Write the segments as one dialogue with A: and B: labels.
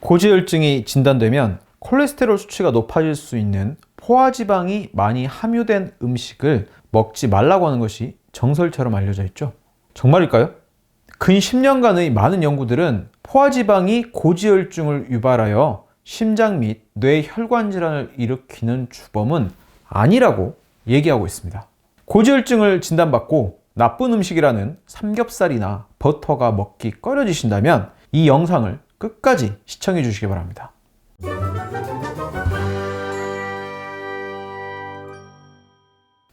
A: 고지혈증이 진단되면 콜레스테롤 수치가 높아질 수 있는 포화지방이 많이 함유된 음식을 먹지 말라고 하는 것이 정설처럼 알려져 있죠. 정말일까요? 근 10년간의 많은 연구들은 포화지방이 고지혈증을 유발하여 심장 및 뇌 혈관 질환을 일으키는 주범은 아니라고 얘기하고 있습니다. 고지혈증을 진단받고 나쁜 음식이라는 삼겹살이나 버터가 먹기 꺼려지신다면 이 영상을 끝까지 시청해 주시기 바랍니다.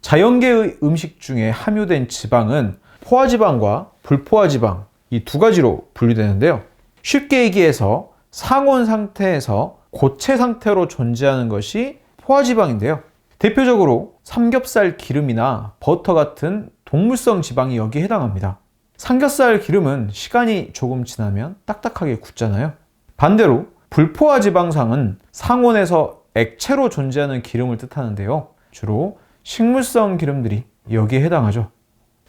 A: 자연계의 음식 중에 함유된 지방은 포화지방과 불포화지방 이 두 가지로 분류되는데요. 쉽게 얘기해서 상온 상태에서 고체 상태로 존재하는 것이 포화지방인데요. 대표적으로 삼겹살 기름이나 버터 같은 동물성 지방이 여기에 해당합니다. 삼겹살 기름은 시간이 조금 지나면 딱딱하게 굳잖아요. 반대로 불포화 지방상은 상온에서 액체로 존재하는 기름을 뜻하는데요. 주로 식물성 기름들이 여기에 해당하죠.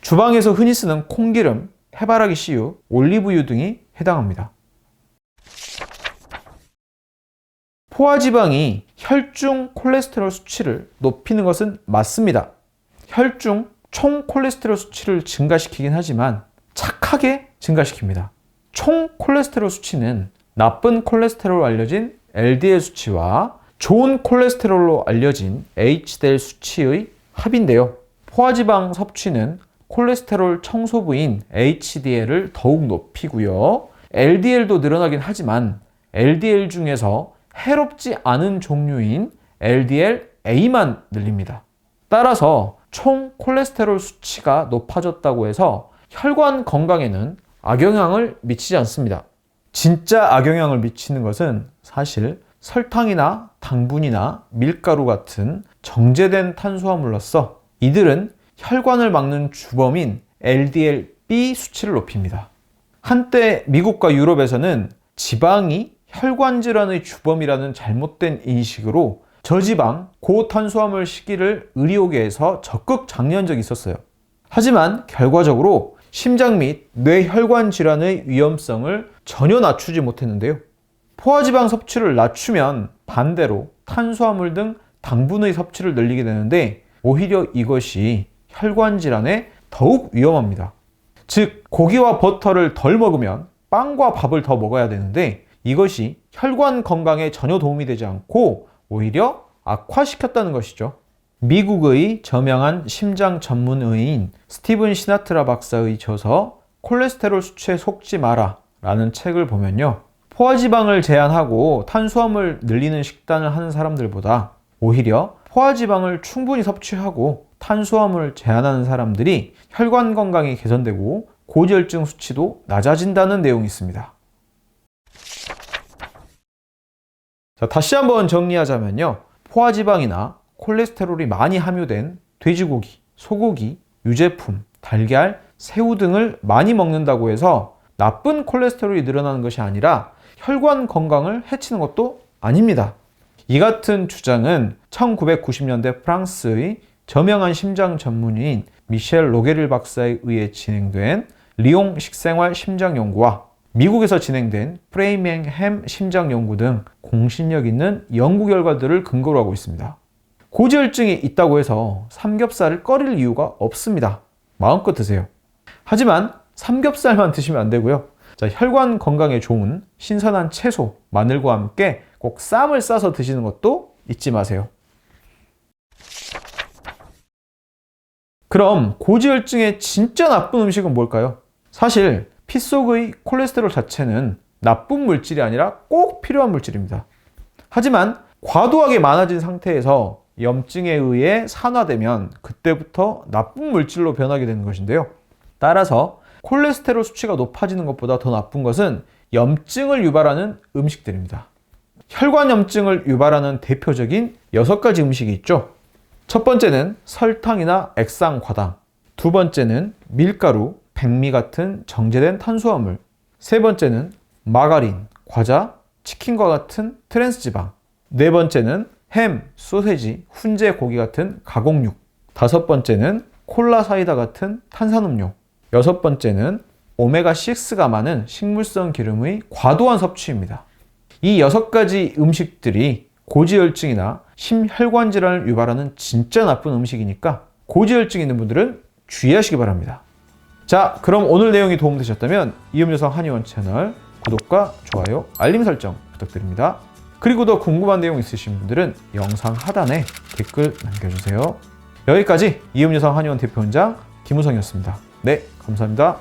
A: 주방에서 흔히 쓰는 콩기름, 해바라기 씨유, 올리브유 등이 해당합니다. 포화지방이 혈중 콜레스테롤 수치를 높이는 것은 맞습니다. 혈중 총 콜레스테롤 수치를 증가시키긴 하지만 착하게 증가시킵니다. 총 콜레스테롤 수치는 나쁜 콜레스테롤로 알려진 LDL 수치와 좋은 콜레스테롤로 알려진 HDL 수치의 합인데요. 포화지방 섭취는 콜레스테롤 청소부인 HDL을 더욱 높이고요. LDL도 늘어나긴 하지만 LDL 중에서 해롭지 않은 종류인 LDL-A만 늘립니다. 따라서 총 콜레스테롤 수치가 높아졌다고 해서 혈관 건강에는 악영향을 미치지 않습니다. 진짜 악영향을 미치는 것은 사실 설탕이나 당분이나 밀가루 같은 정제된 탄수화물로서 이들은 혈관을 막는 주범인 LDL-B 수치를 높입니다. 한때 미국과 유럽에서는 지방이 혈관 질환의 주범이라는 잘못된 인식으로 저지방, 고탄수화물 식이를 의료계에서 적극 장려한 적이 있었어요. 하지만 결과적으로 심장 및 뇌혈관 질환의 위험성을 전혀 낮추지 못했는데요. 포화지방 섭취를 낮추면 반대로 탄수화물 등 당분의 섭취를 늘리게 되는데 오히려 이것이 혈관 질환에 더욱 위험합니다. 즉, 고기와 버터를 덜 먹으면 빵과 밥을 더 먹어야 되는데 이것이 혈관 건강에 전혀 도움이 되지 않고 오히려 악화시켰다는 것이죠. 미국의 저명한 심장 전문의인 스티븐 시나트라 박사의 저서 콜레스테롤 수치에 속지 마라 라는 책을 보면요. 포화지방을 제한하고 탄수화물 늘리는 식단을 하는 사람들보다 오히려 포화지방을 충분히 섭취하고 탄수화물을 제한하는 사람들이 혈관 건강이 개선되고 고지혈증 수치도 낮아진다는 내용이 있습니다. 자, 다시 한번 정리하자면요. 포화지방이나 콜레스테롤이 많이 함유된 돼지고기, 소고기, 유제품, 달걀, 새우 등을 많이 먹는다고 해서 나쁜 콜레스테롤이 늘어나는 것이 아니라 혈관 건강을 해치는 것도 아닙니다. 이 같은 주장은 1990년대 프랑스의 저명한 심장 전문의인 미셸 로게릴 박사에 의해 진행된 리옹 식생활 심장연구와 미국에서 진행된 프레이밍햄 심장연구 등 공신력 있는 연구 결과들을 근거로 하고 있습니다. 고지혈증이 있다고 해서 삼겹살을 꺼릴 이유가 없습니다. 마음껏 드세요. 하지만 삼겹살만 드시면 안 되고요. 자, 혈관 건강에 좋은 신선한 채소, 마늘과 함께 꼭 쌈을 싸서 드시는 것도 잊지 마세요. 그럼 고지혈증의 진짜 나쁜 음식은 뭘까요? 사실 피 속의 콜레스테롤 자체는 나쁜 물질이 아니라 꼭 필요한 물질입니다. 하지만 과도하게 많아진 상태에서 염증에 의해 산화되면 그때부터 나쁜 물질로 변하게 되는 것인데요. 따라서 콜레스테롤 수치가 높아지는 것보다 더 나쁜 것은 염증을 유발하는 음식들입니다. 혈관 염증을 유발하는 대표적인 6가지 음식이 있죠. 첫 번째는 설탕이나 액상과당, 두 번째는 밀가루, 백미 같은 정제된 탄수화물, 세 번째는 마가린, 과자, 치킨과 같은 트랜스지방, 네 번째는 햄, 소세지, 훈제 고기 같은 가공육, 다섯 번째는 콜라, 사이다 같은 탄산음료, 여섯 번째는 오메가6가 많은 식물성 기름의 과도한 섭취입니다. 이 6가지 음식들이 고지혈증이나 심혈관 질환을 유발하는 진짜 나쁜 음식이니까 고지혈증 있는 분들은 주의하시기 바랍니다. 자, 그럼 오늘 내용이 도움되셨다면 이음여성 한의원 채널 구독과 좋아요, 알림 설정 부탁드립니다. 그리고 더 궁금한 내용 있으신 분들은 영상 하단에 댓글 남겨주세요. 여기까지 이음여성 한의원 대표원장 김우성이었습니다. 네, 감사합니다.